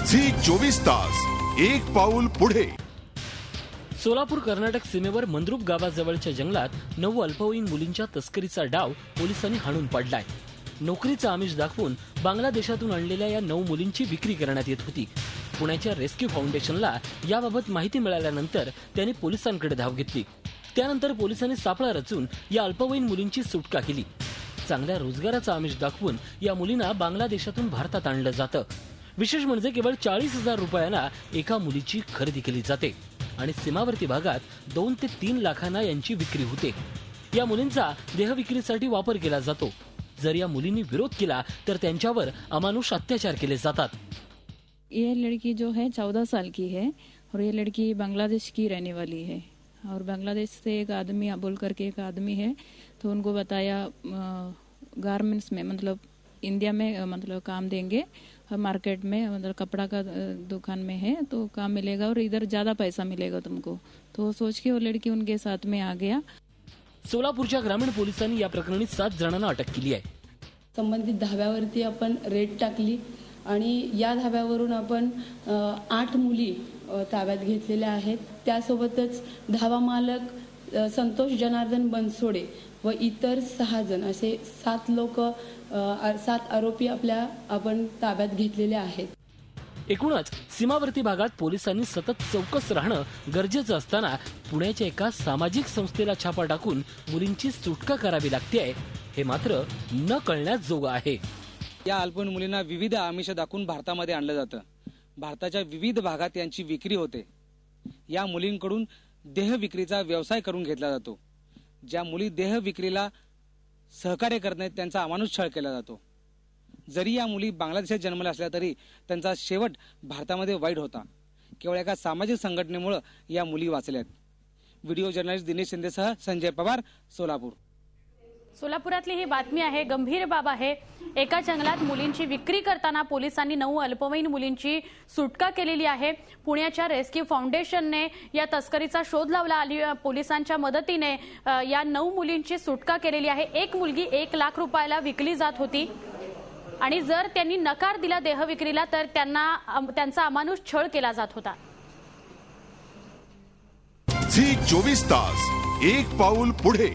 Zee 24 तास एक पाऊल पुढे। सोलापूर कर्नाटक सीमेवर मंद्रुप गावाजवळच्या जंगलात 9 अल्पवयीन मुलींच्या तस्करीचा डाव पोलिसांनी हाणून पाडलाय। नोकरीचा आमिष दाखवून बांगलादेशातून आणलेल्या या 9 मुलींची विक्री करण्यात येत होती। पुण्याच्या रेस्क्यू फाउंडेशनला याबाबत माहिती मिळाल्यानंतर त्यांनी पोलिसांकडे धाव घेतली। त्यानंतर पोलिसांनी सापळा रचून या अल्पवयीन मुलींची सुटका केली। चांगल्या रोजगाराचा आमिष दाखवून या मुलींना बांगलादेशातून भारतात आणलं जातं। विशेष म्हणजे केवळ 40,000 रुपयांना एका मुलीची खरेदी केली जाते आणि सीमावर्ती भागात 2 ते 3 लाखांना यांची विक्री होते। या मुलींचा देहविक्रीसाठी वापर केला जातो। जर या मुलींनी विरोध केला तर त्यांच्यावर अमानुष अत्याचार केले जातात। ये लड़की जो है 14 साल की है और ये लड़की बांग्लादेश की रहने वाली है और बांग्लादेश से एक आदमी बोल करके एक आदमी है, तो उनको बताया गारमेंट्स में मतलब इंडिया में मतलब काम देंगे और मार्केट में मतलब कपड़ा का दुकान में है तो काम मिलेगा और इधर ज्यादा पैसा मिलेगा तुमको, तो सोच के वो लड़की उनके साथ में आ गया। सोलापूरच्या ग्रामीण पोलिसांनी या प्रकरणी 7 जणांना अटक केली आहे। संबंधित धाब्यावरती आपण रेड टाकली आणि या धाब्यावरून आपण 8 मुली ताब्यात घेतलेल्या आहेत। त्यासोबतच धावा मालक संतोष जनार्दन बनसोडे व इतर 6 जण असे 7 आरोपी आपण ताब्यात घेतलेले आहेत। एकूणच सीमावर्ती भागात पोलिसांनी सतत चौकस राहणं गरजेचं असताना पुण्याच्या एका सामाजिक संस्थेला छापा टाकून मुलींची सुटका करावी लागते हे मात्र न कळण्याजोगं आहे। या अल्पवयीन मुलींना विविध आमिष दाखवून भारतामध्ये आणलं जातं। भारताच्या विविध भागात यांची विक्री होते। या मुलींकडून देह विक्रीचा व्यवसाय करून घेतला जातो। ज्या मुली देह विक्रीला सहकार्य करत नाहीत त्यांचा अमानुष छळ केला जातो। जरी या मुली बांगलादेशात जन्मल्या असल्या तरी त्यांचा शेवट भारतामध्ये वाईट होता। केवळ एका सामाजिक संघटनेमुळे या मुली वाचल्यात। व्हिडिओ जर्नलिस्ट दिनेश शिंदेसह संजय पवार, सोलापूर। सोलापुरातली ही बातमी आहे, गंभीर बाब आहे। एका जंगलात मुलींची विक्री करताना पोलिसांनी 9 अल्पवयीन मुलींची सुटका केलेली आहे। पुण्याच्या रेस्क्यू फाउंडेशनने या तस्करीचा शोध लावला आणि पोलिसांच्या मदतीने या 9 मुलींची सुटका केलेली आहे। एक मुलगी 1 लाख रुपयाला विकली जात होती आणि जर त्यांनी नकार दिला देह विक्रीला तर त्यांचा अमानुष छळ केला जात होता। झी 24 तास एक पाऊल पुढे।